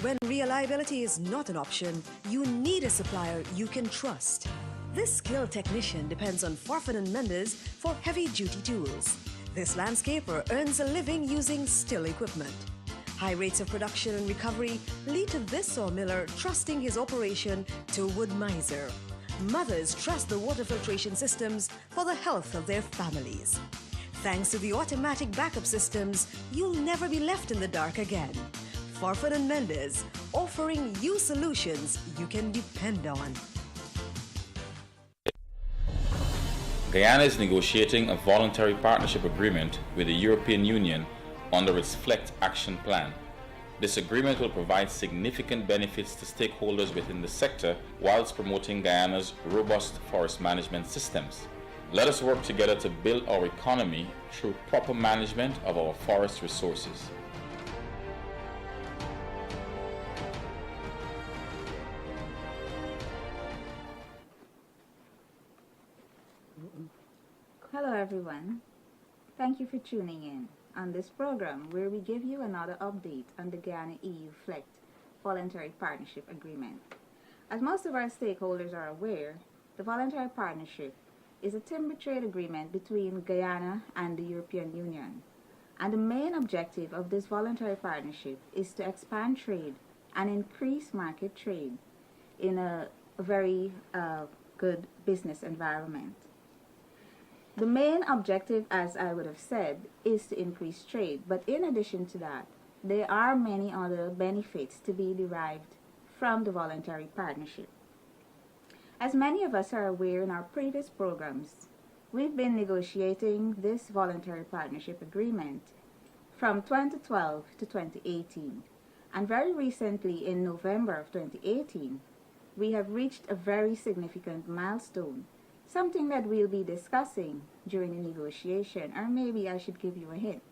When reliability is not an option, you need a supplier you can trust. This skilled technician depends on Forfan & Mendes for heavy-duty tools. This landscaper earns a living using still equipment. High rates of production and recovery lead to this sawmiller trusting his operation to Wood Miser. Mothers trust the water filtration systems for the health of their families. Thanks to the automatic backup systems, you'll never be left in the dark again. Forfan & Mendes, offering you solutions you can depend on. Guyana is negotiating a voluntary partnership agreement with the European Union under its FLECT Action Plan. This agreement will provide significant benefits to stakeholders within the sector whilst promoting Guyana's robust forest management systems. Let us work together to build our economy through proper management of our forest resources. Hello everyone. Thank you for tuning in on this program where we give you another update on the Guyana-EU FLECT Voluntary Partnership Agreement. As most of our stakeholders are aware, the Voluntary Partnership is a timber trade agreement between Guyana and the European Union. And the main objective of this voluntary partnership is to expand trade and increase market trade in a very good business environment. The main objective, as I would have said, is to increase trade, but in addition to that, there are many other benefits to be derived from the voluntary partnership. As many of us are aware in our previous programs, we've been negotiating this voluntary partnership agreement from 2012 to 2018, and very recently in November of 2018, we have reached a very significant milestone. Something that we'll be discussing during the negotiation, or maybe I should give you a hint.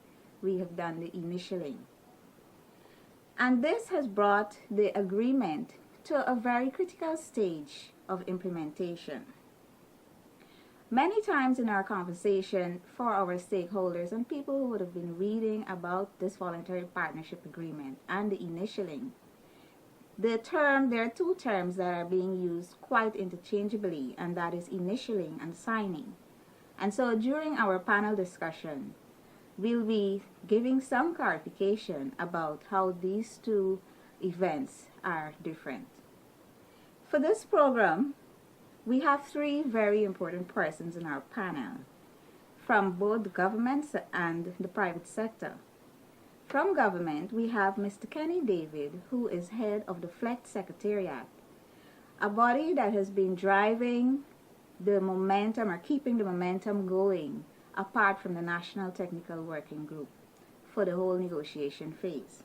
We have done the initialing. And this has brought the agreement to a very critical stage of implementation. Many times in our conversation for our stakeholders and people who would have been reading about this voluntary partnership agreement and the initialing, there are two terms that are being used quite interchangeably, and that is initialing and signing. And so during our panel discussion, we'll be giving some clarification about how these two events are different. For this program, we have three very important persons in our panel from both the government and the private sector. From government, we have Mr. Kenny David, who is head of the FLECT Secretariat, a body that has been driving the momentum or keeping the momentum going apart from the National Technical Working Group for the whole negotiation phase.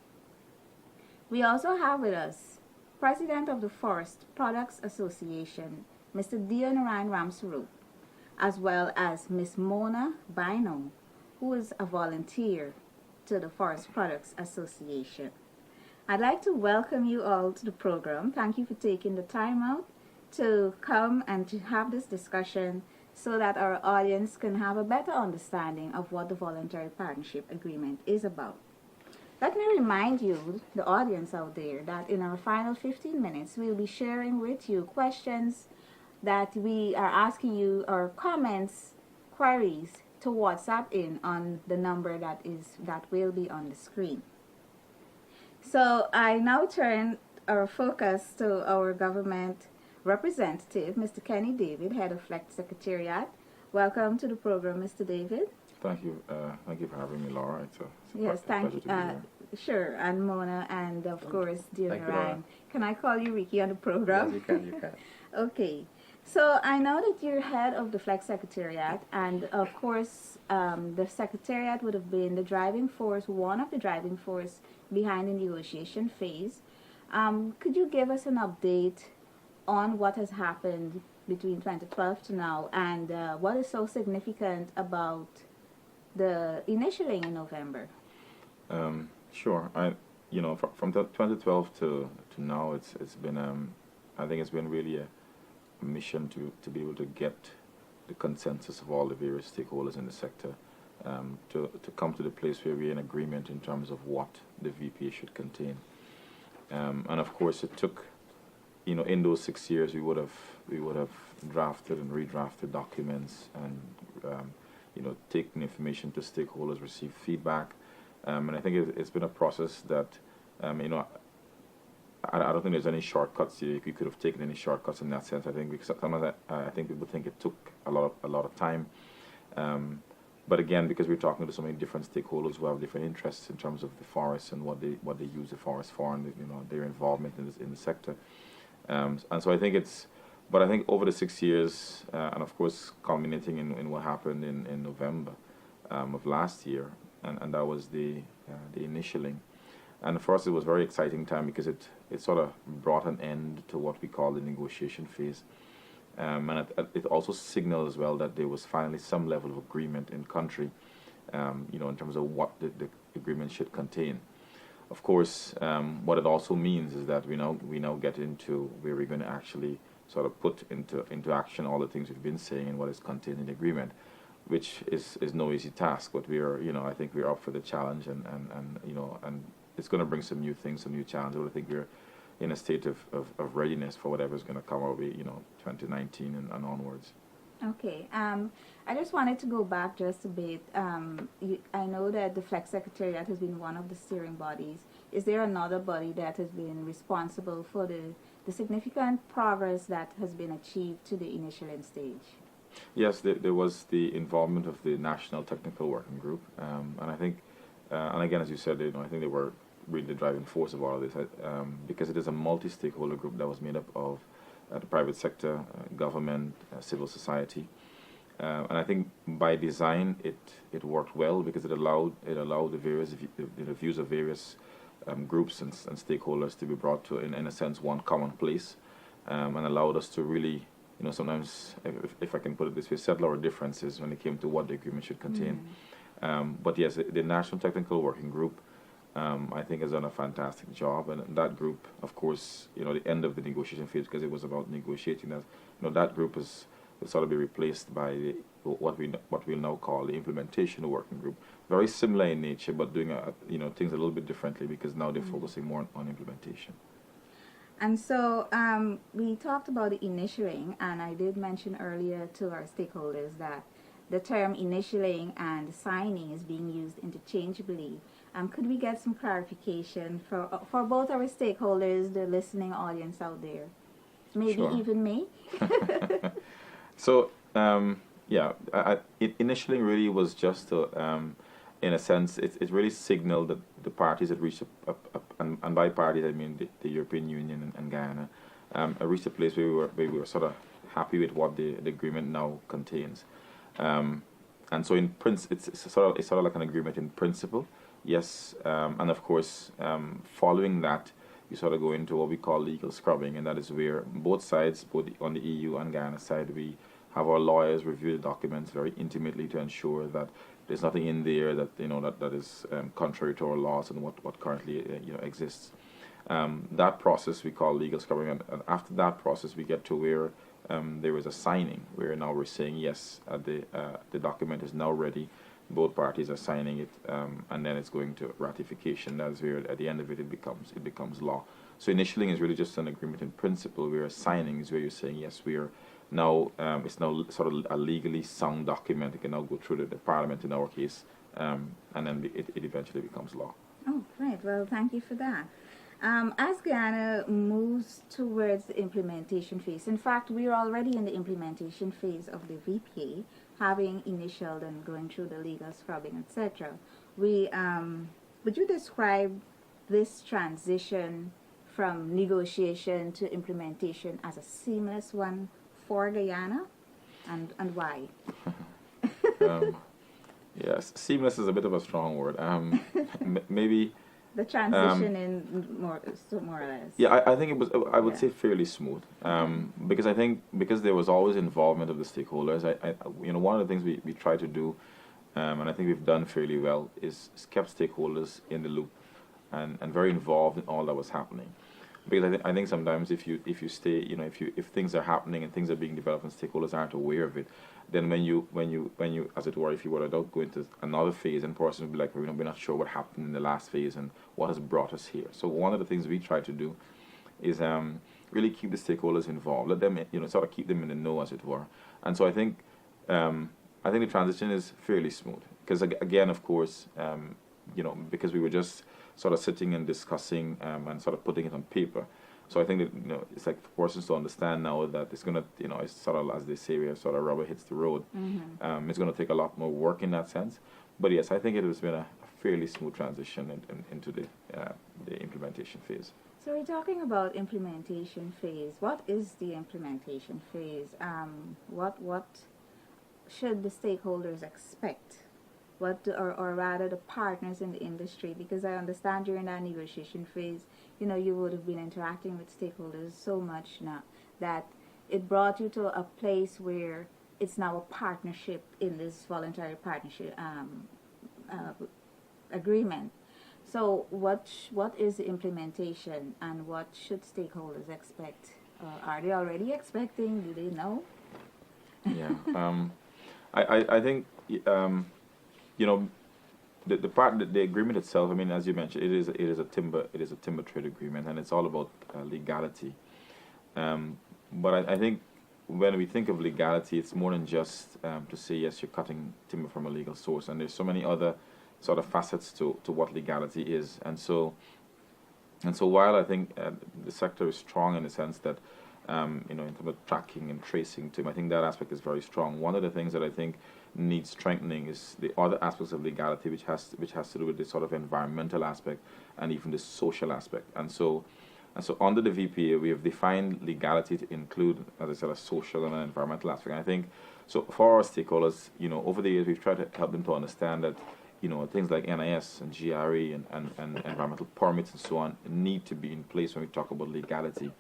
We also have with us President of the Forest Products Association, Mr. Dionaran Ramsarup, as well as Ms. Mona Bino, who is a volunteer to the Forest Products Association. I'd like to welcome you all to the program. Thank you for taking the time out to come and to have this discussion so that our audience can have a better understanding of what the Voluntary Partnership Agreement is about. Let me remind you, the audience out there, that in our final 15 minutes, we'll be sharing with you questions that we are asking you, or comments, queries, to WhatsApp in on the number that will be on the screen. So I now turn our focus to our government representative, Mr. Kenny David, head of FLECT Secretariat. Welcome to the program, Mr. David. Thank you. Thank you for having me, Laura. It's yes, thank you. To be here. Sure, and Mona, and of course, dear Ryan. Can I call you Ricky on the program? Yes, you can. You can. Okay. So I know that you're head of the FLECT Secretariat, and of course, the Secretariat would have been the driving force, one of the driving force behind the negotiation phase. Could you give us an update on what has happened between 2012 to now, and what is so significant about the initialing in November? Sure. From 2012 to now, it's been I think it's been really a mission to be able to get the consensus of all the various stakeholders in the sector to come to the place where we're in agreement in terms of what the VPA should contain. And of course, it took, in those 6 years, we would have drafted and redrafted documents and taken information to stakeholders, received feedback, and I think it's been a process that I don't think there's any shortcuts here. If you could have taken any shortcuts in that sense, I think sometimes I think people think it took a lot of time. But again, because we're talking to so many different stakeholders who have different interests in terms of the forest and what they use the forest for, and their involvement in the sector, and so I think but I think over the 6 years, and of course culminating in what happened in November of last year, and that was the initialing. And for us, it was a very exciting time because it sort of brought an end to what we call the negotiation phase. And it also signaled as well that there was finally some level of agreement in country, in terms of what the agreement should contain. Of course, what it also means is that we now get into where we're going to actually sort of put into action all the things we've been saying and what is contained in the agreement, which is no easy task. But we are, I think we're up for the challenge, and it's going to bring some new things, some new challenges. But I think we're in a state of readiness for whatever's going to come our way, 2019 and onwards. Okay. I just wanted to go back just a bit. I know that the Flex Secretariat has been one of the steering bodies. Is there another body that has been responsible for the significant progress that has been achieved to the initial stage? Yes, there was the involvement of the National Technical Working Group, and I think, and again, as you said, I think they were really the driving force of all of this, because it is a multi-stakeholder group that was made up of the private sector, government, civil society, and I think by design it worked well because it allowed the various views of various groups and stakeholders to be brought to, in a sense, one common place, and allowed us to really, sometimes, if I can put it this way, settle our differences when it came to what the agreement should contain. But yes, the National Technical Working Group, I think, has done a fantastic job, and that group, of course, the end of the negotiation phase, because it was about negotiating that, that group will sort of be replaced by what we'll now call the Implementation Working Group. Very similar in nature, but doing things a little bit differently because now they're focusing more on implementation. And so we talked about the initialing, and I did mention earlier to our stakeholders that the term initialing and signing is being used interchangeably. Could we get some clarification for both our stakeholders, the listening audience out there, maybe Sure. even me? So, initialing really was just to, in a sense, it really signaled that the parties had reached and by parties I mean the European Union and Guyana, reached a place where we were sort of happy with what the agreement now contains. And so in it's sort of like an agreement in principle, yes, and of course, following that, you sort of go into what we call legal scrubbing, and that is where both sides, both on the EU and Guyana side, we have our lawyers review the documents very intimately to ensure that there's nothing in there that that is contrary to our laws and what currently exists. That process we call legal scrubbing, and after that process, we get to where there is a signing, where now we're saying yes, the document is now ready. Both parties are signing it, and then it's going to ratification. That's where at the end of it, it becomes law. So initialing is really just an agreement in principle, whereas signing is where you're saying yes, we are now. It's now sort of a legally sound document. It can now go through the Parliament in our case, and then it eventually becomes law. Oh, great. Well, thank you for that. As Guyana moves towards the implementation phase, in fact, we are already in the implementation phase of the VPA, having initialed and going through the legal scrubbing, etc. Would you describe this transition from negotiation to implementation as a seamless one for Guyana, and why? Yes, seamless is a bit of a strong word. Maybe the transition in more or less. Yeah, I think it was. I would say fairly smooth, because there was always involvement of the stakeholders. One of the things we try to do, and I think we've done fairly well, is kept stakeholders in the loop, and very involved in all that was happening. because I think sometimes if you stay, if things are happening and things are being developed and stakeholders aren't aware of it, then when you as it were, if you were to go into another phase, and person will be like, we're not sure what happened in the last phase and what has brought us here. So one of the things we try to do is really keep the stakeholders involved, let them, sort of keep them in the know, as it were. And so I think the transition is fairly smooth, because again, of course, because we were just sort of sitting and discussing and sort of putting it on paper. So I think that, it's like for persons to understand now that it's gonna, it's sort of, as they say, where sort of rubber hits the road. It's gonna take a lot more work in that sense. But yes, I think it has been a fairly smooth transition into the implementation phase. So we're talking about implementation phase. What is the implementation phase? What should the stakeholders expect? Or rather the partners in the industry? Because I understand during that negotiation phase, you would have been interacting with stakeholders so much now that it brought you to a place where it's now a partnership in this voluntary partnership agreement. So what is the implementation, and what should stakeholders expect? Are they already expecting? Do they know? Yeah, I think the agreement itself. I mean, as you mentioned, it is a timber trade agreement, and it's all about legality. But I think when we think of legality, it's more than just to say yes, you're cutting timber from a legal source, and there's so many other sort of facets to what legality is. And so while I think the sector is strong in the sense that in terms of tracking and tracing timber, I think that aspect is very strong. One of the things that I think needs strengthening is the other aspects of legality, which has to do with the sort of environmental aspect and even the social aspect. And so under the VPA, we have defined legality to include, as I said, a social and an environmental aspect. And I think so for our stakeholders, over the years, we've tried to help them to understand that things like NIS and GRE and environmental permits and so on need to be in place when we talk about legality.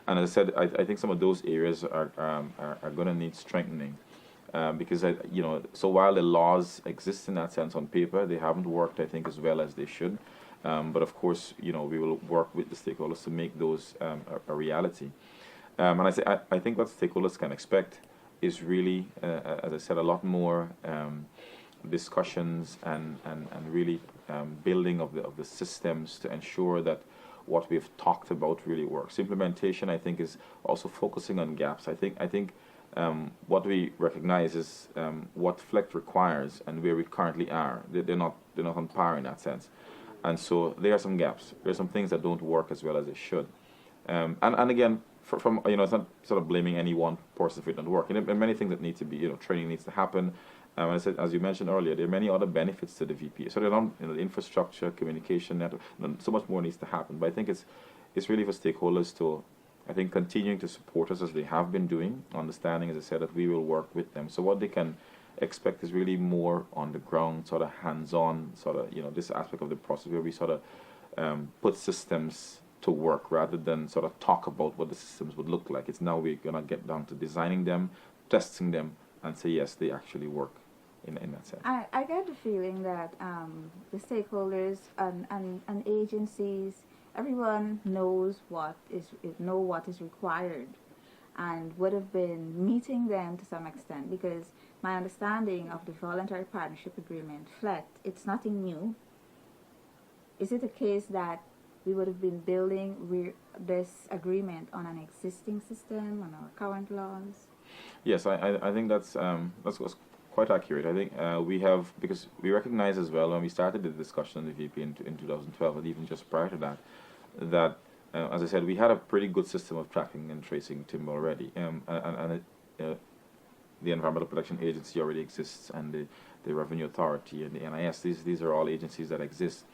And as I said, I think some of those areas are going to need strengthening, because so while the laws exist in that sense on paper, they haven't worked, I think, as well as they should. But of course, we will work with the stakeholders to make those a reality. And I think what stakeholders can expect is really, as I said, a lot more discussions and really building of the systems to ensure that what we've talked about really works. Implementation, I think, is also focusing on gaps. I think what we recognize is what FLECT requires and where we currently are. They're not on par in that sense, and so there are some gaps. There are some things that don't work as well as they should. And again, from it's not sort of blaming any one person if it doesn't work. And many things that need to be, training needs to happen. I said, as you mentioned earlier, there are many other benefits to the VPA. So they're not, the infrastructure, communication network, so much more needs to happen. But I think it's really for stakeholders to, I think, continuing to support us as they have been doing, understanding, as I said, that we will work with them. So what they can expect is really more on the ground, sort of hands-on, sort of, this aspect of the process where we sort of put systems to work rather than sort of talk about what the systems would look like. It's now we're going to get down to designing them, testing them, and say, yes, they actually work. In that sense. I get the feeling that the stakeholders and agencies, everyone knows what is required, and would have been meeting them to some extent, because my understanding of the Voluntary Partnership Agreement, FLECT, it's nothing new. Is it a case that we would have been building this agreement on an existing system, on our current laws? Yes, I think that's quite accurate. I think we have, because we recognize as well when we started the discussion on the VP in 2012, and even just prior to that, as I said, we had a pretty good system of tracking and tracing timber already, and the Environmental Protection Agency already exists, and the Revenue Authority and the NIS. These are all agencies that exist,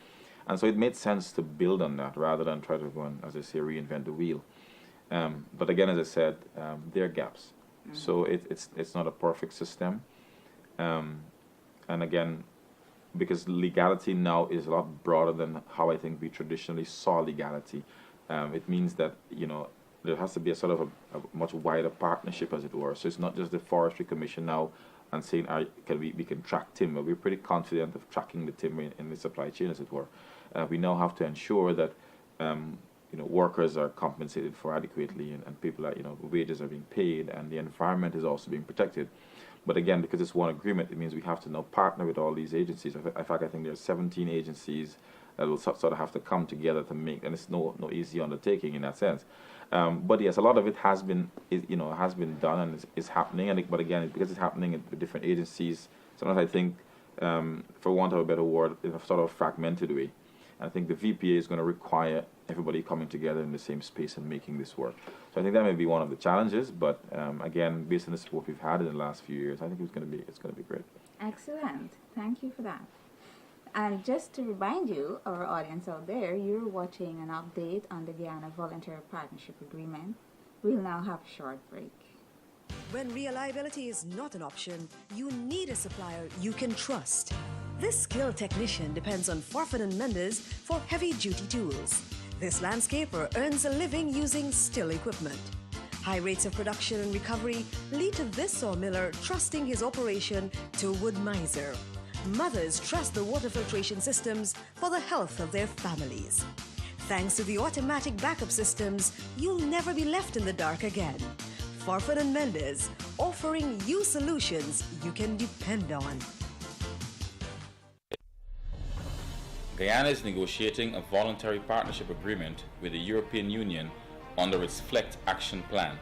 and so it made sense to build on that rather than try to go and, as I say, reinvent the wheel. But again, as I said, there are gaps. Mm-hmm. So it's not a perfect system. And again, because legality now is a lot broader than how I think we traditionally saw legality, it means that, there has to be a sort of a much wider partnership, as it were. So it's not just the Forestry Commission now and saying, we can track timber. We're pretty confident of tracking the timber in the supply chain, as it were. We now have to ensure that workers are compensated for adequately, and people are, wages are being paid, and the environment is also being protected. But again, because it's one agreement, it means we have to now partner with all these agencies. In fact, I think there are 17 agencies that will sort of have to come together to make, and it's no easy undertaking in that sense. But yes, a lot of it has been done and is happening. But again, because it's happening with different agencies, sometimes I think, for want of a better word, in a sort of fragmented way. And I think the VPA is going to require everybody coming together in the same space and making this work. So I think that may be one of the challenges. But again, based on the support we've had in the last few years, I think it's going to be great. Excellent. Thank you for that. And just to remind you, our audience out there, you're watching an update on the Guyana Voluntary Partnership Agreement. We'll now have a short break. When reliability is not an option, you need a supplier you can trust. This skilled technician depends on Forfan and Mendes for heavy-duty tools. This landscaper earns a living using still equipment. High rates of production and recovery lead to this sawmiller trusting his operation to Wood Miser. Mothers trust the water filtration systems for the health of their families. Thanks to the automatic backup systems, you'll never be left in the dark again. Forfan and Mendes, offering you solutions you can depend on. Guyana is negotiating a voluntary partnership agreement with the European Union under its FLECT action plan.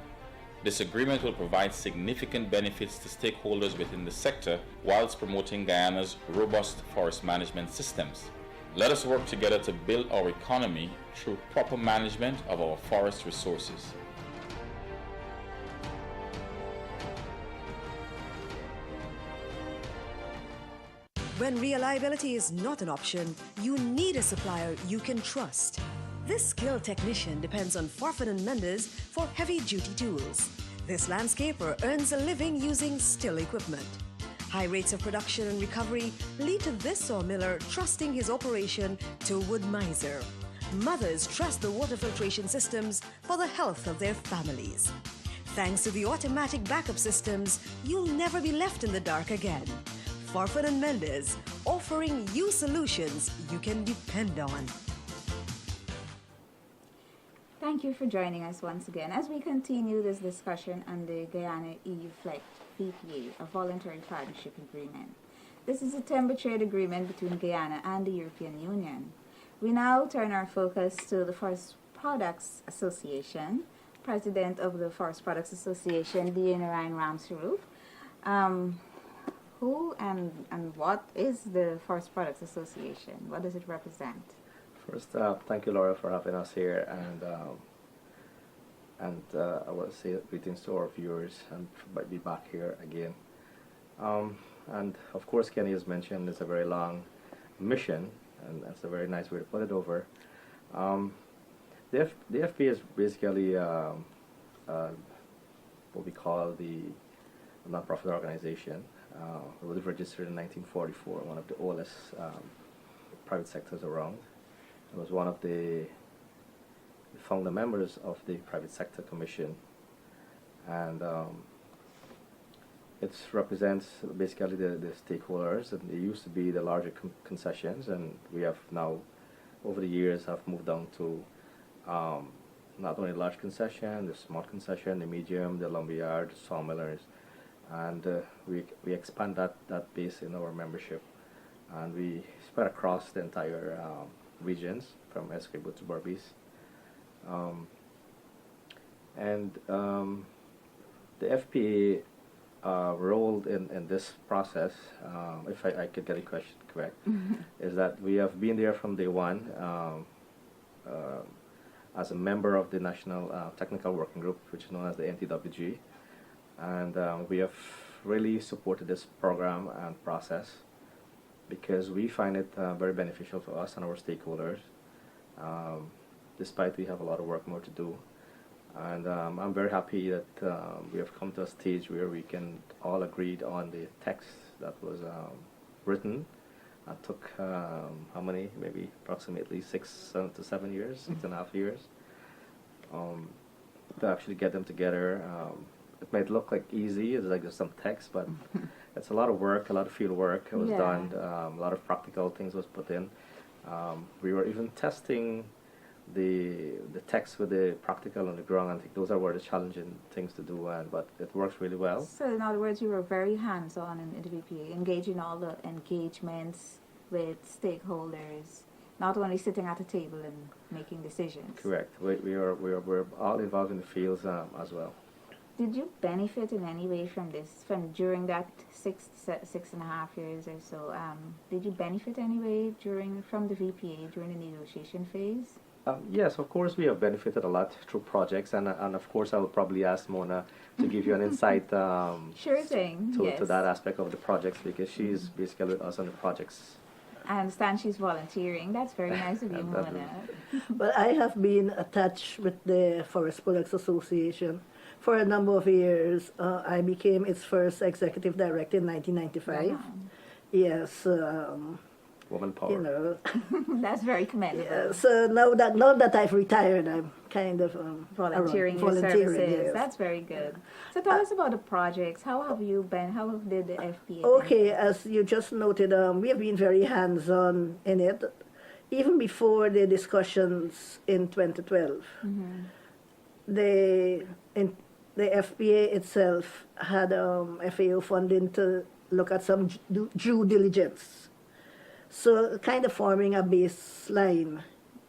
This agreement will provide significant benefits to stakeholders within the sector whilst promoting Guyana's robust forest management systems. Let us work together to build our economy through proper management of our forest resources. When reliability is not an option, you need a supplier you can trust. This skilled technician depends on Forfan and Mendes for heavy-duty tools. This landscaper earns a living using still equipment. High rates of production and recovery lead to this sawmiller trusting his operation to Wood Miser. Mothers trust the water filtration systems for the health of their families. Thanks to the automatic backup systems, you'll never be left in the dark again. Forfan and Mendes, offering you solutions you can depend on. Thank you for joining us once again as we continue this discussion on the Guyana EU FLECT VPA, a voluntary partnership agreement. This is a timber trade agreement between Guyana and the European Union. We now turn our focus to the Forest Products Association. President of the Forest Products Association, Diana Ryan Ramsroof. Who and what is the Forest Products Association? What does it represent? First, thank you, Laura, for having us here, and I want to say greetings to our viewers and be back here again. And of course, Kenny has mentioned it's a very long mission, and that's a very nice way to put it over. The FP is basically what we call the non-profit organization. It was registered in 1944, one of the oldest private sectors around. It was one of the founder members of the Private Sector Commission, and it represents basically the stakeholders, and it used to be the larger concessions, and we have now, over the years, have moved down to not only the large concession, the small concession, the medium, the lumberyard, the sawmillers, and we expand that base in our membership, and we spread across the entire regions from Essequibo to Berbice. The FPA role in this process, if I could get the question correct, is that we have been there from day one as a member of the National Technical Working Group, which is known as the NTWG, and we have really supported this program and process because we find it very beneficial for us and our stakeholders, despite we have a lot of work more to do. And I'm very happy that we have come to a stage where we can all agree on the text that was written. It took how many? Maybe approximately 6 to 7 years, 6.5 years, to actually get them together. It might look like easy, it's like there's some text, but it's a lot of work, a lot of field work was done, a lot of practical things was put in. We were even testing the text with the practical on the ground. I think those are where the challenging things to do, but it works really well. So in other words, you were very hands-on in the VPA, engaging all the engagements with stakeholders, not only sitting at a table and making decisions. Correct. We're all involved in the fields as well. Did you benefit in any way from this, from during that 6.5 years or so? Did you benefit any way from the VPA during the negotiation phase? Yes, of course we have benefited a lot through projects, and of course I will probably ask Mona to give you an insight Sure thing, to that aspect of the projects, because she's basically with us on the projects. I understand she's volunteering. That's very nice of you, Mona. But I have been attached with the Forest Products Association for a number of years. I became its first executive director in 1995. Wow. Yes, Woman power. you know. That's very commendable. Yeah, so now that I've retired, I'm kind of Volunteering your volunteering, services. yes. That's very good. So tell us about the projects. How have you been? How did the FPA Okay, as you just noted, we have been very hands-on in it, even before the discussions in 2012. The FPA itself had FAO funding to look at some due diligence. So kind of forming a baseline,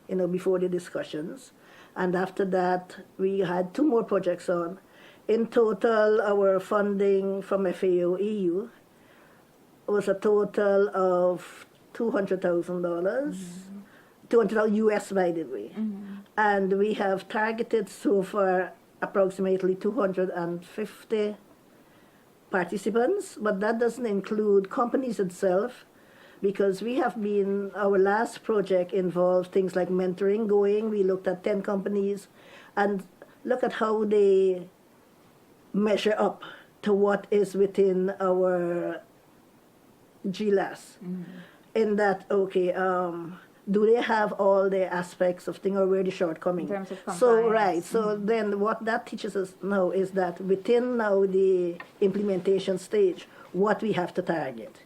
before the discussions. And after that, we had 2 more projects on. In total, our funding from FAO EU was a total of $200,000, $200,000 US, by the way. And we have targeted so far approximately 250 participants, but that doesn't include companies itself, because our last project involved things like mentoring going. We looked at 10 companies and look at how they measure up to what is within our GLAS. In that, do they have all the aspects of thing, or where the shortcomings? In terms of compliance. So right. So then what that teaches us now is that within now the implementation stage, what we have to target,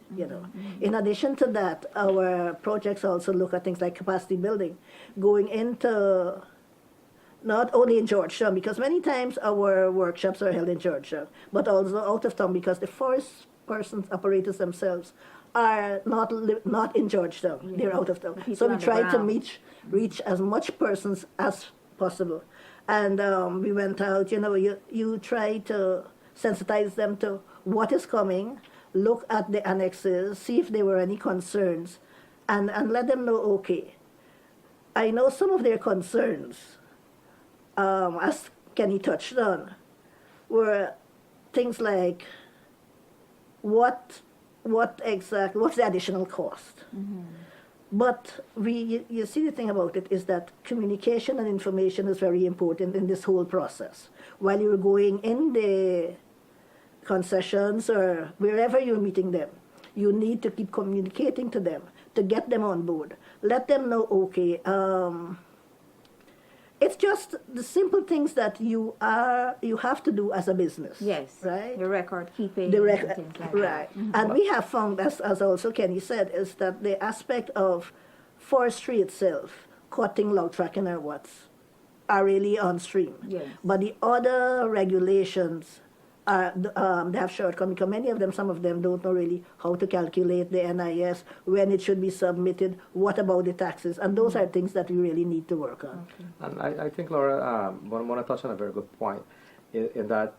In addition to that, our projects also look at things like capacity building, going into not only in Georgetown, because many times our workshops are held in Georgetown, but also out of town, because the forest persons, operators themselves, are not in Georgetown. They're out of town. So we try to reach as much persons as possible. And we went out, you try to sensitize them to what is coming, look at the annexes, see if there were any concerns, and let them know, okay, I know some of their concerns, as Kenny touched on, were things like what's the additional cost? But you see, the thing about it is that communication and information is very important in this whole process. While you're going in the concessions or wherever you're meeting them, you need to keep communicating to them to get them on board. Let them know, okay, it's just the simple things that you have to do as a business. Yes. Right? The record keeping. The and record, things like right. that. And we have found, as also Kenny said, is that the aspect of forestry itself, cutting, log tracking, or what's, are really on stream. Yes. But the other regulations they have shortcomings, because many of them, some of them don't know really how to calculate the NIS, when it should be submitted, what about the taxes, and those are things that we really need to work on. Okay. And I think, Laura, I want to touch on a very good point in that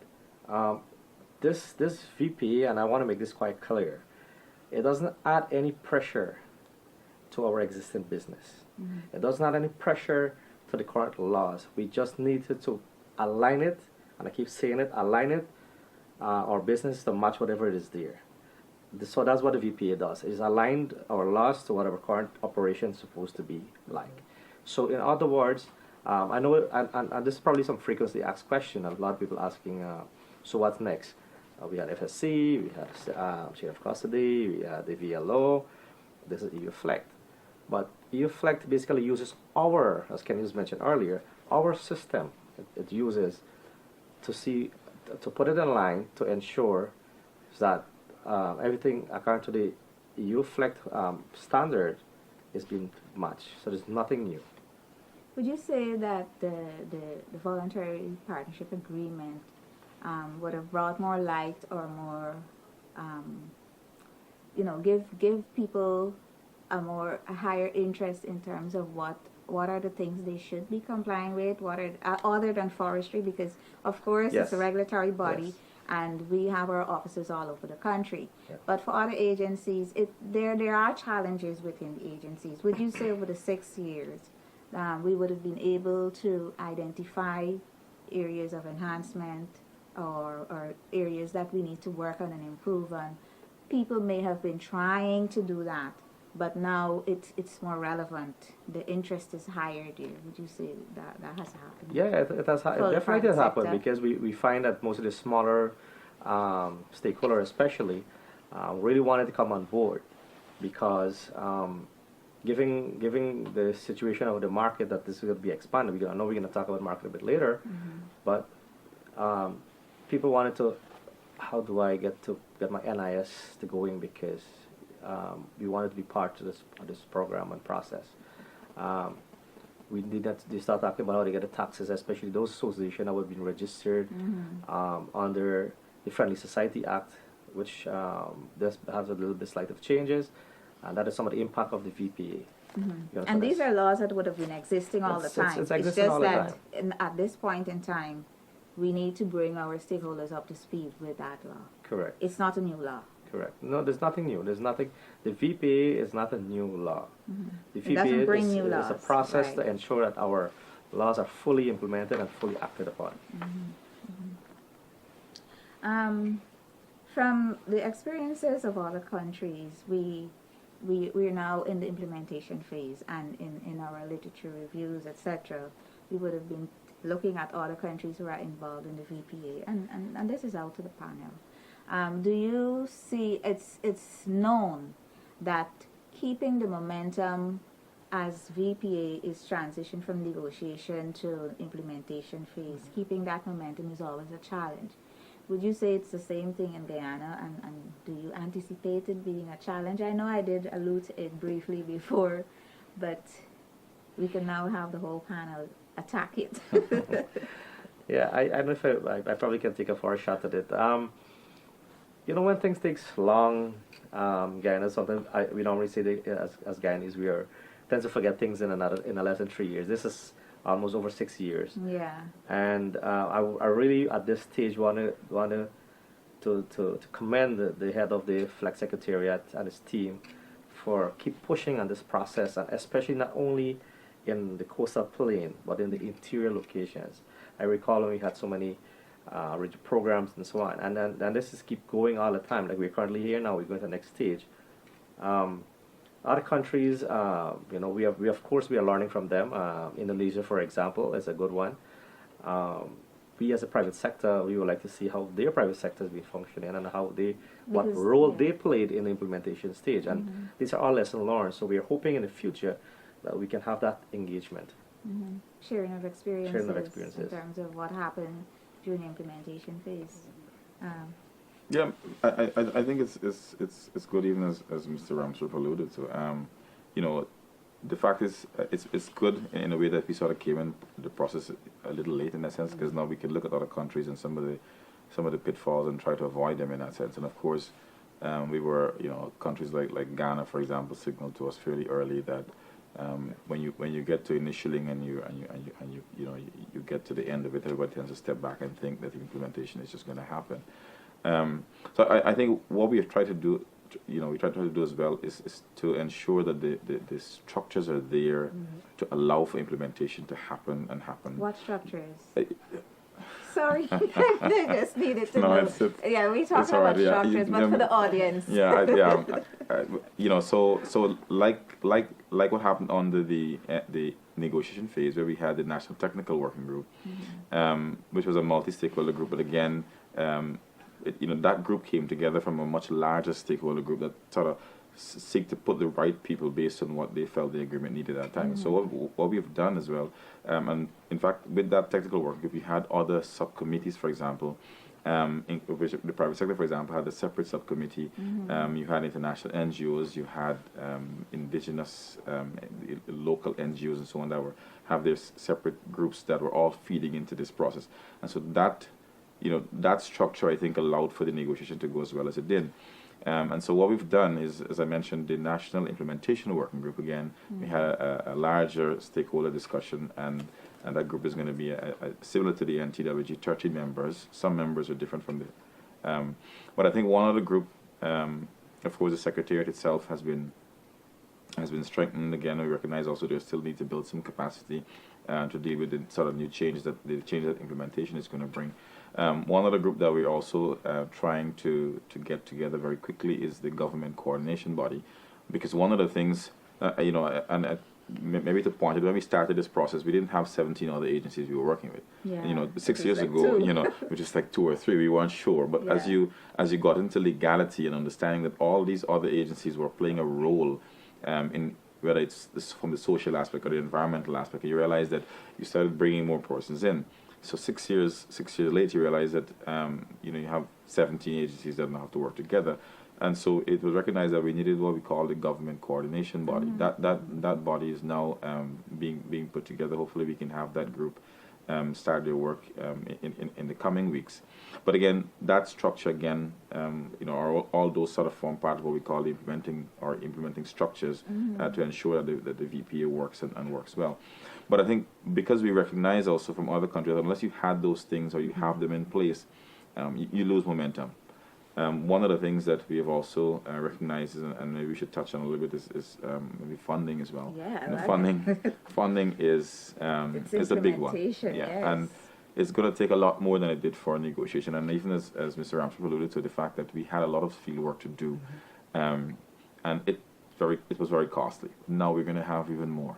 this VP, and I want to make this quite clear, it doesn't add any pressure to our existing business. It doesn't add any pressure to the current laws. We just needed to align it, and I keep saying it, align it, our business to match whatever it is there. So that's what the VPA does, is aligned our laws to what our current operation is supposed to be like. So in other words, I know, and this is probably some frequently asked question, a lot of people asking, so what's next? We had FSC, we had chain of custody, we had the VLO, this is EU-FLECT. But EU-FLECT basically uses our, as Kenny just mentioned earlier, our system. It uses to put it in line to ensure that everything according to the EU-FLECT standard is being matched. So there's nothing new. Would you say that the voluntary partnership agreement would have brought more light or more, give people a higher interest in terms of what are the things they should be complying with, what are other than forestry, because of course Yes. it's a regulatory body. Yes. And we have our offices all over the country. Yeah. But for other agencies, there are challenges within the agencies. Would you say over the 6 years, we would have been able to identify areas of enhancement or areas that we need to work on and improve on? People may have been trying to do that, but now it's more relevant. The interest is higher there. Would you say that has happened? Yeah, it has. It For the definitely private has happened sector. because we find that most of the smaller stakeholders, especially, really wanted to come on board because giving the situation of the market that this is going to be expanded. I know we're going to talk about market a bit later, but people wanted to. How do I get my NIS to go in because we wanted to be part of this program and process. We did that. They start talking about how they get the taxes, especially those associations that have been registered under the Friendly Society Act, which does have a little bit slight of changes, and that is some of the impact of the VPA. And these are laws that would have been existing all the time. It's It's existing just all the that time. at this point in time, we need to bring our stakeholders up to speed with that law. Correct. It's not a new law. Correct. No, there's nothing new. There's nothing. The VPA is not a new law. The It doesn't VPA bring is, new is laws, a process right. to ensure that our laws are fully implemented and fully acted upon. From the experiences of other countries, we're now in the implementation phase, and in our literature reviews, etc., we would have been looking at other countries who are involved in the VPA, and this is out to the panel. Do you see it's known that keeping the momentum as VPA is transitioned from negotiation to implementation phase, keeping that momentum is always a challenge. Would you say it's the same thing in Guyana, and do you anticipate it being a challenge? I know I did allude to it briefly before, but we can now have the whole panel attack it. Yeah, I don't know if I probably can take a far shot at it. When things takes long, Guyana, sometimes we normally say that as Guyanese we tend to forget things in less than 3 years. This is almost over 6 years. Yeah. And I really at this stage want to commend the head of the Flex Secretariat and his team for keep pushing on this process, and especially not only in the coastal plain but in the interior locations. I recall when we had so many programs and so on, and then this is keep going all the time. Like we're currently here now, we're going to the next stage. Other countries, we of course we are learning from them. Indonesia, for example, is a good one. We as a private sector, we would like to see how their private sector has been functioning and what role they played in the implementation stage. And these are all lessons learned. So we are hoping in the future that we can have that engagement. Sharing of experiences. Sharing of experiences. In terms of what happened during the implementation phase. Yeah, I think it's good, even as Mr. Ramsdorff alluded to. The fact is, it's good in a way that we sort of came in the process a little late in that sense, because now we can look at other countries and some of the pitfalls and try to avoid them in that sense. And of course, we were, countries like Ghana, for example, signaled to us fairly early that when you get to initialing and you get to the end of it, everybody tends to step back and think that the implementation is just going to happen. So I think what we have tried to do, we try to do as well is to ensure that the structures are there to allow for implementation to happen and happen. What structures? Sorry, they just needed to know. Yeah, we talk about structures, but for the audience. So like what happened under the negotiation phase, where we had the National Technical Working Group, which was a multi-stakeholder group, but again, that group came together from a much larger stakeholder group that sort of seek to put the right people based on what they felt the agreement needed at that time. So what we've done as well, and in fact with that technical work group, we had other subcommittees, for example, which the private sector, for example, had a separate subcommittee. You had international NGOs, you had indigenous, local NGOs, and so on that have their separate groups that were all feeding into this process. And so that, that structure, I think, allowed for the negotiation to go as well as it did. And so what we've done is, as I mentioned, the National Implementation Working Group, again, we had a larger stakeholder discussion, and that group is going to be similar to the NTWG, 30 members. Some members are different from the... but I think one other group, of course, the Secretariat itself has been strengthened. Again, we recognize also there still need to build some capacity to deal with the sort of new changes that implementation is going to bring. One other group that we're also trying to get together very quickly is the government coordination body, because one of the things, maybe to point it, when we started this process, we didn't have 17 other agencies we were working with. Yeah. And, 6 years ago, which is like 2 or 3, we weren't sure. But as you got into legality and understanding that all these other agencies were playing a role in whether it's from the social aspect or the environmental aspect, you realize that you started bringing more persons in. So 6 years later, you realize that you have 17 agencies that now have to work together, and so it was recognized that we needed what we call the government coordination body. That body is now being put together. Hopefully, we can have that group start their work in the coming weeks. But again, that structure again, all those sort of form part of what we call the implementing structures to ensure that the VPA works and works well. But I think because we recognize also from other countries, unless you had those things or you have them in place, you lose momentum. One of the things that we have also recognized, and maybe we should touch on a little bit, is maybe funding as well. Yeah, funding is a big one. Yes. And it's going to take a lot more than it did for a negotiation. And even as Mr. Ramsford alluded to, the fact that we had a lot of field work to do, and it was very costly. Now we're going to have even more.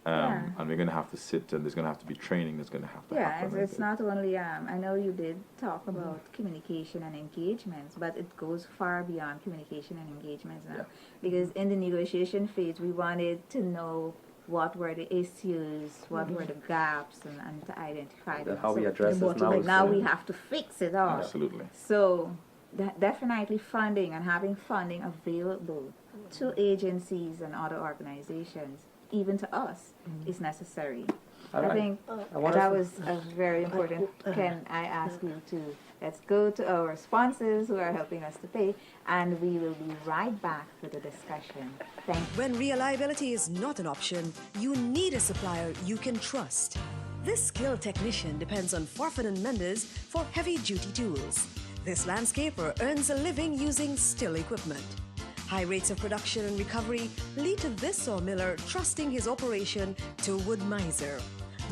And we're going to have to sit, and there's going to have to be training that's going to have to happen. Yeah, it's not only, I know you did talk about communication and engagements, but it goes far beyond communication and engagements now. Because in the negotiation phase, we wanted to know what were the issues, what were the gaps, and to identify them. How we address this now. Now we have to fix it all. Absolutely. So definitely funding and having funding available to agencies and other organizations, even to us, is necessary. I think that was very important. Can I ask you to, let's go to our sponsors who are helping us to pay, and we will be right back with the discussion. Thank you. When reliability is not an option, you need a supplier you can trust. This skilled technician depends on Forfan and Mendes for heavy-duty tools. This landscaper earns a living using still equipment. High rates of production and recovery lead to this sawmiller trusting his operation to Wood Miser.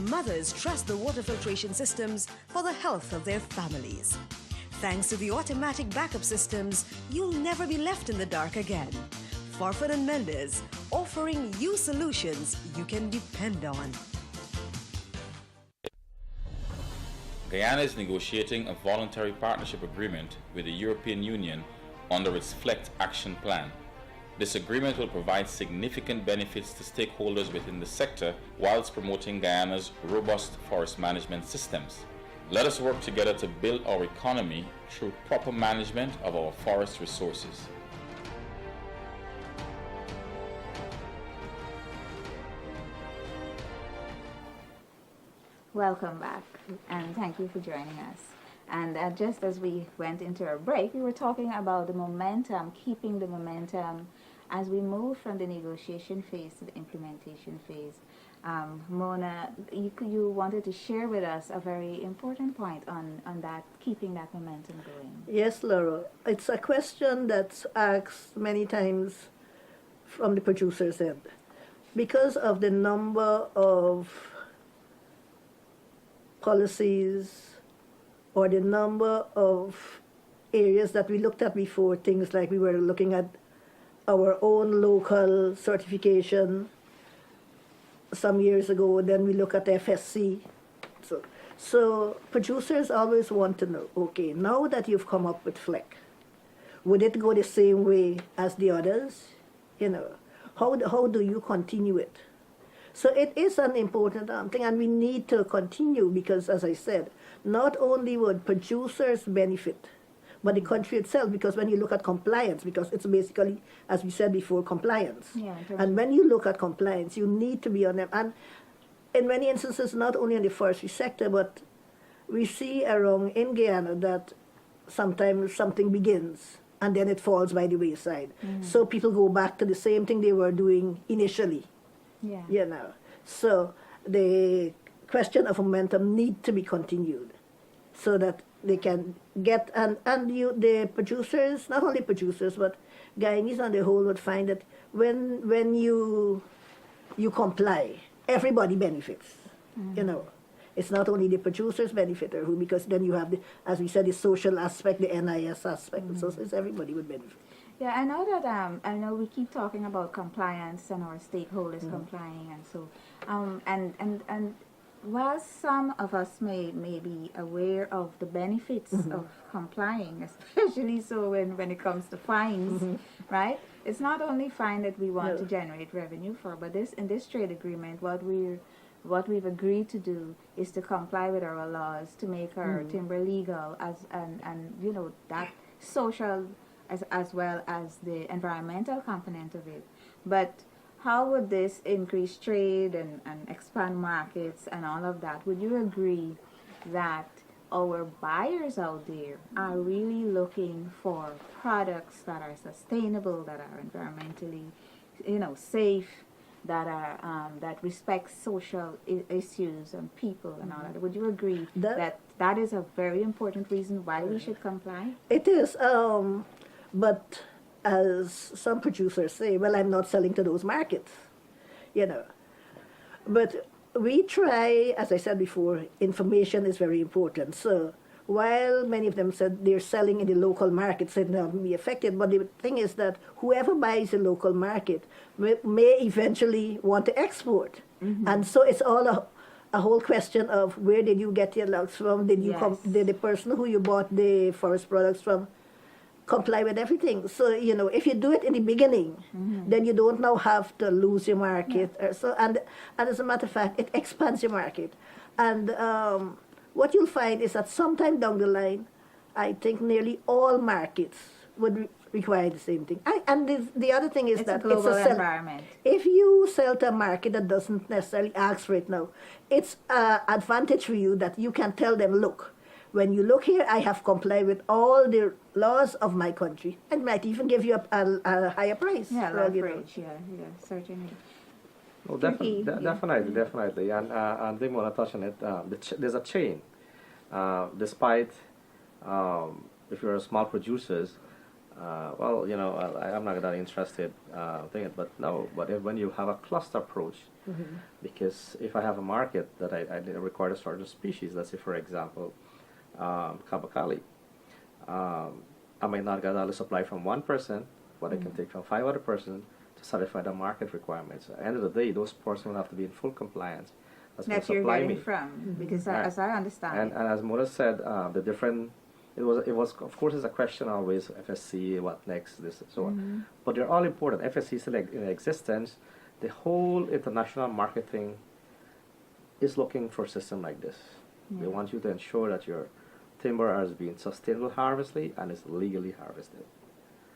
Mothers trust the water filtration systems for the health of their families. Thanks to the automatic backup systems, you'll never be left in the dark again. Forfan and Mendes, offering you solutions you can depend on. Guyana is negotiating a voluntary partnership agreement with the European Union under its FLECT action plan. This agreement will provide significant benefits to stakeholders within the sector whilst promoting Guyana's robust forest management systems. Let us work together to build our economy through proper management of our forest resources. Welcome back, and thank you for joining us. And just as we went into our break, we were talking about the momentum, keeping the momentum as we move from the negotiation phase to the implementation phase. Mona, you wanted to share with us a very important point on that, keeping that momentum going. Yes, Laura. It's a question that's asked many times from the producer's end. Because of the number of policies or the number of areas that we looked at before, things like we were looking at our own local certification some years ago, then we look at FSC. So producers always want to know, okay, now that you've come up with FLEC, would it go the same way as the others? How do you continue it? So it is an important thing, and we need to continue because, as I said, not only would producers benefit, but the country itself, because when you look at compliance, because it's basically, as we said before, compliance. Yeah, in terms And when you look at compliance, you need to be on them. And in many instances, not only in the forestry sector, but we see around in Guyana that sometimes something begins and then it falls by the wayside. So people go back to the same thing they were doing initially, Yeah. you know. So the question of momentum need to be continued so that they can get, and you, the producers, not only producers, but Guyanese on the whole would find that when you comply, everybody benefits, you know. It's not only the producers benefit, or who, because then you have, the, as we said, the social aspect, the NIS aspect, so it's everybody would benefit. Yeah, I know that. I know we keep talking about compliance and our stakeholders complying, and so, and while some of us may be aware of the benefits of complying, especially so when it comes to fines, right? It's not only fine that we want to generate revenue for, but in this trade agreement, what we've agreed to do is to comply with our laws to make our timber legal, and you know, that social as well as the environmental component of it. But how would this increase trade and expand markets and all of that? Would you agree that our buyers out there are really looking for products that are sustainable, that are environmentally, you know, safe, that are that respect social issues and people and all that? Would you agree that is a very important reason why we should comply? It is, but as some producers say, well, I'm not selling to those markets, you know. But we try, as I said before, information is very important. So while many of them said they're selling in the local market, so they'll be affected, but the thing is that whoever buys the local market may eventually want to export. And so it's all a whole question of where did you get your logs from? Did you did the person who you bought the forest products from comply with everything? So, you know, if you do it in the beginning, then you don't now have to lose your market. So, and as a matter of fact, it expands your market. And what you'll find is that sometime down the line, I think nearly all markets would require the same thing. And the other thing is It's that a global it's a environment. if you sell to a market that doesn't necessarily ask for it now, it's an advantage for you that you can tell them, look, when you look here, I have complied with all the laws of my country, and might even give you a higher price. Yeah, well, you know. leverage. Yeah, certainly. Oh, Turkey, definitely. And I think want to touch on it. There's a chain. Despite if you're a small producers, well, you know, I'm not that interested thing it, but no. But when you have a cluster approach, because if I have a market that I require a certain species, let's say for example, Kabakali, I might not get all the supply from one person, but I can take from 5 other persons to satisfy the market requirements. At the end of the day, those persons will have to be in full compliance. That you're getting from, because as I understand and as Mona said, the different, it was of course it's a question always, FSC, what next, this and so on. But they're all important. FSC is still in existence. The whole international marketing is looking for a system like this. They want you to ensure that your timber is being sustainably harvested and is legally harvested.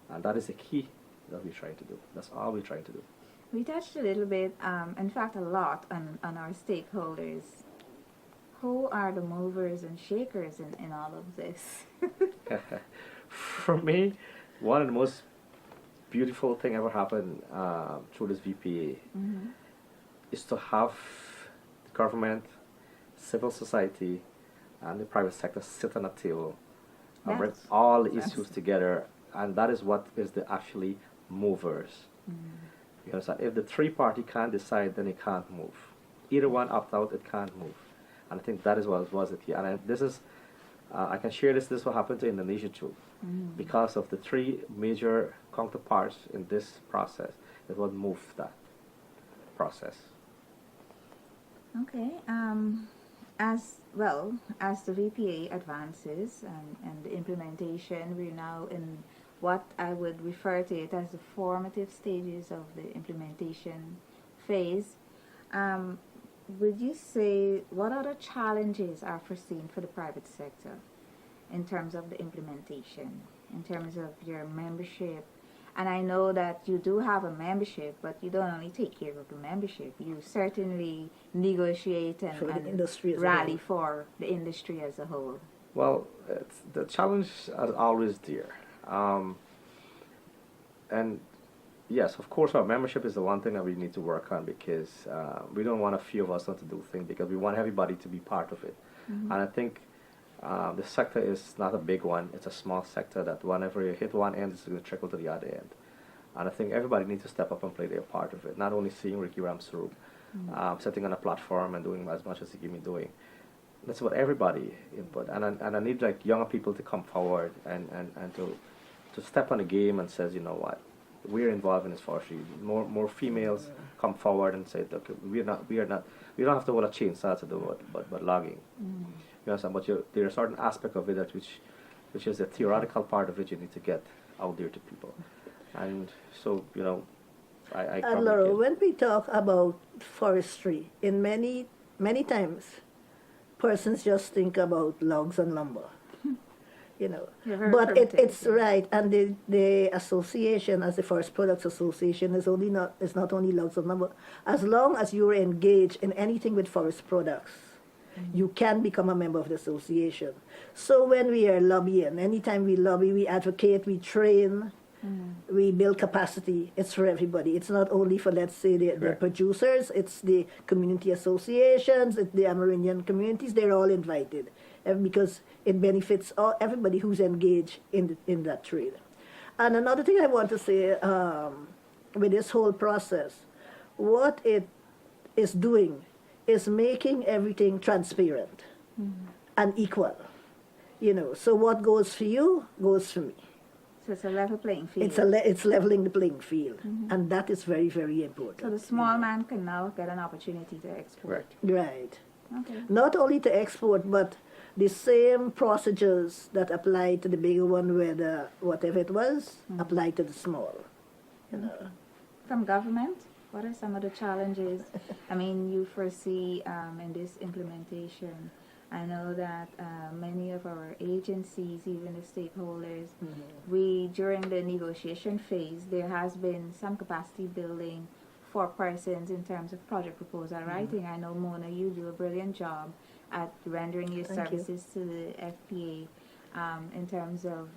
And that is the key that we're trying to do. That's all we're trying to do. We touched a little bit, in fact a lot, on our stakeholders. Who are the movers and shakers in all of this? For me, one of the most beautiful thing ever happened through this VPA is to have the government, civil society, and the private sector sit on a table and bring all the issues together, and that is what is the actually movers. You understand? If the three-party can't decide, then it can't move. Either one opt out, it can't move. And I think that is what was the key. And this is, I can share this is what happened to Indonesia too. Because of the 3 major counterparts in this process, it would move that process. Okay. As well as the VPA advances and the implementation, we're now in what I would refer to it as the formative stages of the implementation phase. would you say what other challenges are foreseen for the private sector in terms of the implementation, in terms of your membership? And I know that you do have a membership, but you don't only take care of the membership. You certainly negotiate For the and industry as a rally whole. for the industry as a whole. Well, the challenge is always there. And yes, of course, our membership is the one thing that we need to work on, because we don't want a few of us not to do things, because we want everybody to be part of it. And I think the sector is not a big one. It's a small sector that whenever you hit one end, it's going to trickle to the other end. And I think everybody needs to step up and play their part of it, not only seeing Ricky Ramsrud sitting on a platform and doing as much as he me doing. That's what everybody input. And I need like younger people to come forward and to step on the game and says, you know what, we're involved in this forestry. More females come forward and say, look, we don't have to hold a chainsaw to do it, but logging. You understand? But there are certain aspect of it that which is the theoretical part of it you need to get out there to people. And so, you know, I And Laura, when we talk about forestry, in many times, persons just think about logs and lumber. You know, You're very but primitive, it's yeah. right, and the association, as the Forest Products Association, is not only logs and lumber. As long as you're engaged in anything with forest products, you can become a member of the association. So when we are lobbying, anytime we lobby, we advocate, we train, we build capacity. It's for everybody. It's not only for, let's say, the Correct. producers. It's the community associations, it's the Amerindian communities. They're all invited, because it benefits everybody who's engaged in that trade. And another thing I want to say, with this whole process, what it is doing is making everything transparent and equal. You know, so what goes for you goes for me. So it's a level playing field. It's leveling the playing field, and that is very, very important. So the small man can now get an opportunity to export. correct. Right. Okay. Not only to export, but the same procedures that apply to the bigger one, whether whatever it was, apply to the small. You know. From government, what are some of the challenges? I mean, you foresee in this implementation. I know that many of our agencies, even the stakeholders, during the negotiation phase, there has been some capacity building for persons in terms of project proposal writing. I know, Mona, you do a brilliant job at rendering your Thank you. services to the FPA in terms of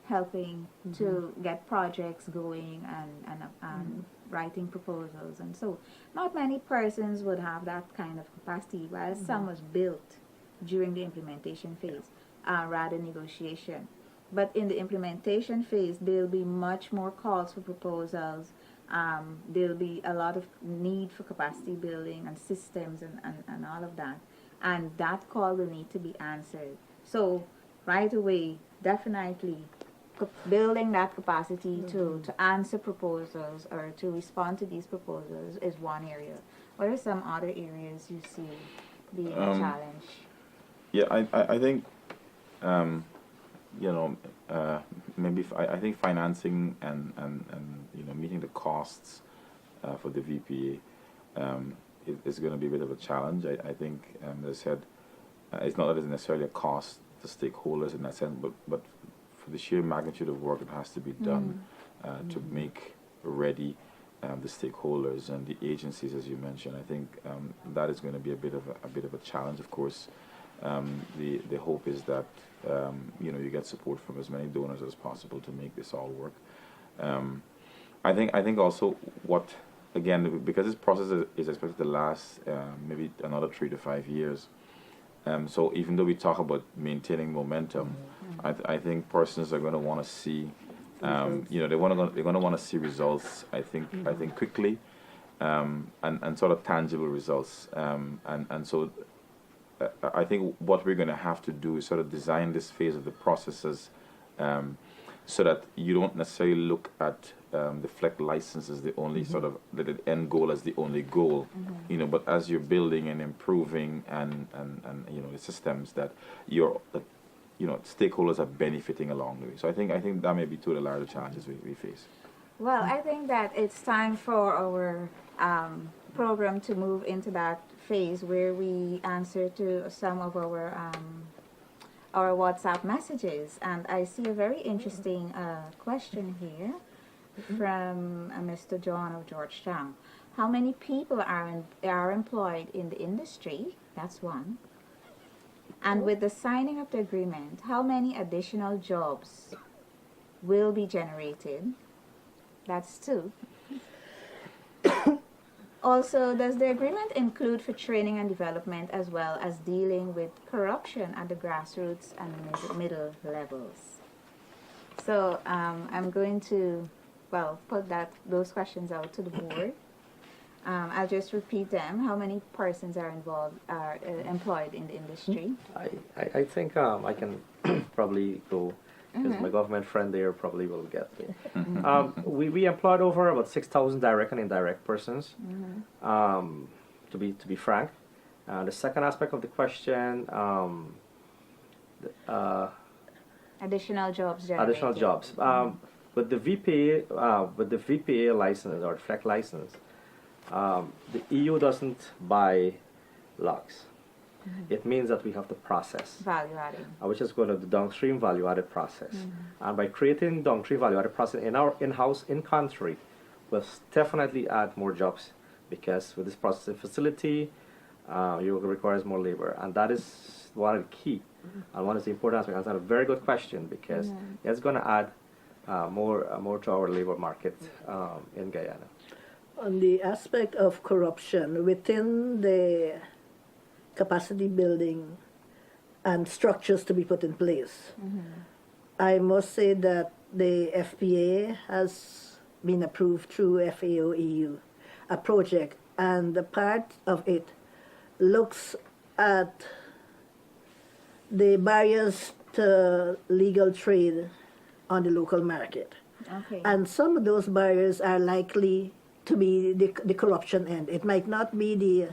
helping to get projects going and writing proposals. And so not many persons would have that kind of capacity, while some was built during the implementation phase, rather negotiation. But in the implementation phase, there'll be much more calls for proposals. There'll be a lot of need for capacity building and systems and all of that. And that call will need to be answered. So right away, definitely building that capacity to answer proposals or to respond to these proposals is one area. What are some other areas you see being a challenge? Yeah, I think, you know, maybe I think financing and you know, meeting the costs for the VPA is going to be a bit of a challenge. I think, as I said, it's not that it's necessarily a cost to stakeholders in that sense, but for the sheer magnitude of work that has to be done to make ready the stakeholders and the agencies, as you mentioned, I think that is going to be a bit of a challenge. Of course, the hope is that you know, you get support from as many donors as possible to make this all work. I think also what, again, because this process is expected to last maybe another 3 to 5 years. So even though we talk about maintaining momentum, I think persons are going to want to see, you know, they're going to want to see results. I think quickly, and sort of tangible results. And so I think what we're going to have to do is sort of design this phase of the processes, so that you don't necessarily look at the FLEC license as the only sort of the end goal as the only goal, you know. But as you're building and improving and you know, the systems that you know, stakeholders are benefiting along the way. So I think that may be two of the larger challenges we face. Well, I think that it's time for our program to move into that phase where we answer to some of our WhatsApp messages. And I see a very interesting question here from Mr. John of Georgetown. How many people are employed in the industry? That's one. And with the signing of the agreement, how many additional jobs will be generated? That's two. Also, does the agreement include for training and development as well as dealing with corruption at the grassroots and middle levels? So I'm going to, put those questions out to the board. I'll just repeat them. How many persons are employed in the industry? I think I can probably go, because my government friend there probably will get it. We employed over about 6,000 direct and indirect persons, to be frank. The second aspect of the question, Additional jobs generated. additional jobs. With the VPA license or FLEC license, the EU doesn't buy logs. It means that we have to process, Value adding. which is going to the downstream value-added process. And by creating downstream value-added process in our in-house, in-country, will definitely add more jobs, because with this processing facility, you requires more labor, and that is one of the key, and one of the important aspects. That's a very good question, because it's going to add more to our labor market in Guyana. On the aspect of corruption within the capacity building and structures to be put in place, I must say that the FPA has been approved through FAO EU, a project, and the part of it looks at the barriers to legal trade on the local market. Okay. And some of those barriers are likely to be the corruption end. It might not be the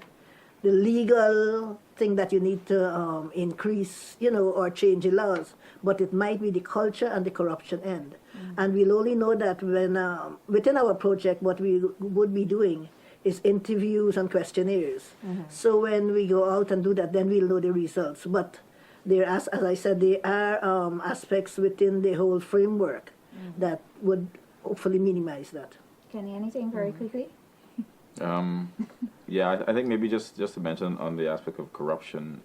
legal thing that you need to increase, or change the laws, but it might be the culture and the corruption end. And we'll only know that when, within our project, what we would be doing is interviews and questionnaires. So when we go out and do that, then we'll know the results. But there, as I said, there are aspects within the whole framework that would hopefully minimize that. Kenny, anything very quickly? Yeah, I think maybe just to mention on the aspect of corruption,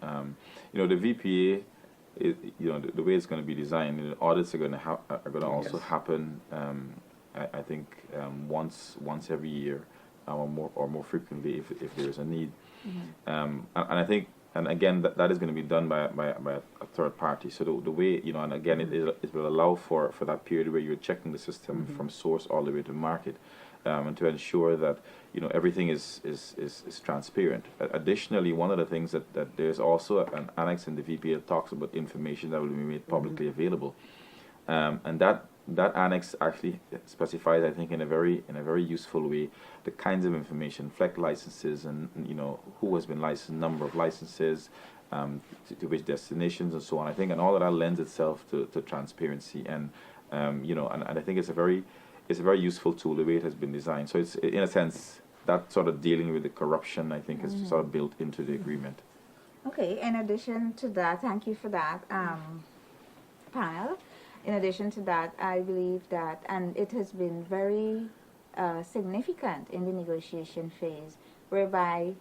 the VPA, the way it's going to be designed, audits are going to also happen. I think once every year, or more frequently if there is a need. And I think, and again, that is going to be done by a third party. So the way, and again, it will allow for that period where you're checking the system from source all the way to market, and to ensure that everything is transparent. Additionally, one of the things that there's also an annex in the VPA that talks about information that will be made publicly available, and that annex actually specifies, I think, in a very useful way, the kinds of information, FLEC licenses, and who has been licensed, number of licenses, to which destinations, and so on. I think, and all of that lends itself to transparency, and and I think it's a very useful tool the way it has been designed. So it's, in a sense, that sort of dealing with the corruption, I think, is sort of built into the agreement. Okay. In addition to that, thank you for that, panel. In addition to that, I believe that, and it has been very significant in the negotiation phase, whereby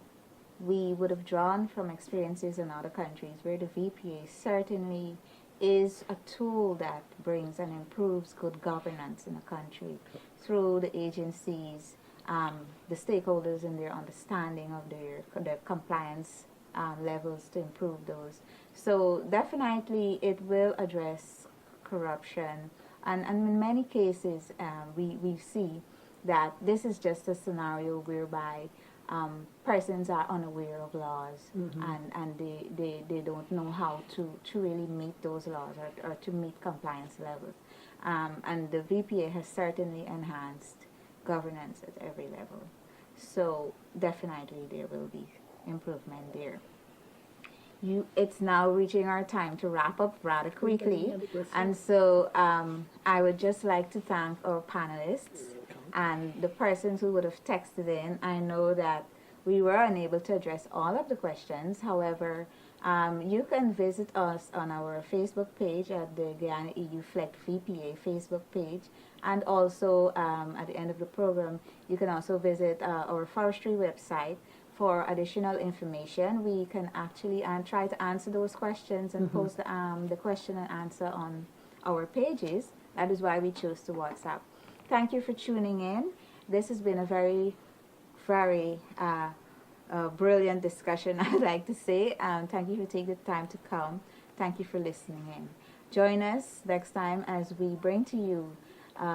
we would have drawn from experiences in other countries where the VPA certainly is a tool that brings and improves good governance in a country through the agencies, the stakeholders in their understanding of their compliance levels to improve those. So definitely it will address corruption, and in many cases we see that this is just a scenario whereby persons are unaware of laws, and they don't know how to really meet those laws or to meet compliance levels, and the VPA has certainly enhanced governance at every level, so definitely there will be improvement there. It's now reaching our time to wrap up rather quickly, and so I would just like to thank our panelists and the persons who would have texted in. I know that We were unable to address all of the questions. However, you can visit us on our Facebook page at the Guyana EU FLECT VPA Facebook page, and also at the end of the program you can also visit our Forestry website for additional information. We can actually try to answer those questions and post the question and answer on our pages. That is why we chose to WhatsApp. Thank you for tuning in. This has been a very brilliant discussion, I'd like to say. Thank you for taking the time to come. Thank you for listening in. Join us next time as we bring to you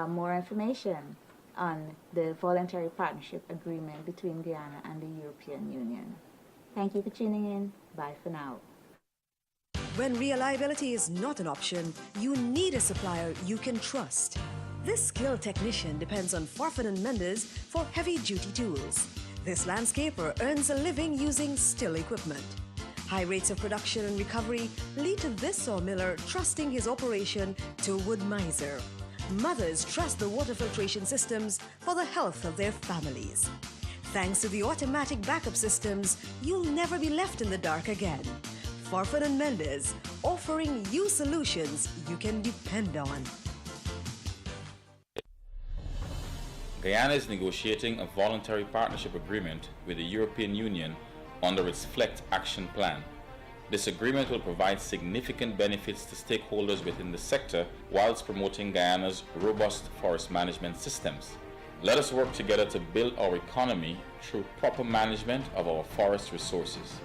more information on the Voluntary Partnership Agreement between Guyana and the European Union. Thank you for tuning in. Bye for now. When reliability is not an option, you need a supplier you can trust. This skilled technician depends on Forfan and Mendes for heavy-duty tools. This landscaper earns a living using still equipment. High rates of production and recovery lead to this sawmiller trusting his operation to Wood Miser. Mothers trust the water filtration systems for the health of their families. Thanks to the automatic backup systems, you'll never be left in the dark again. Forfan and Mendes, offering you solutions you can depend on. Guyana is negotiating a voluntary partnership agreement with the European Union under its FLECT action plan. This agreement will provide significant benefits to stakeholders within the sector whilst promoting Guyana's robust forest management systems. Let us work together to build our economy through proper management of our forest resources.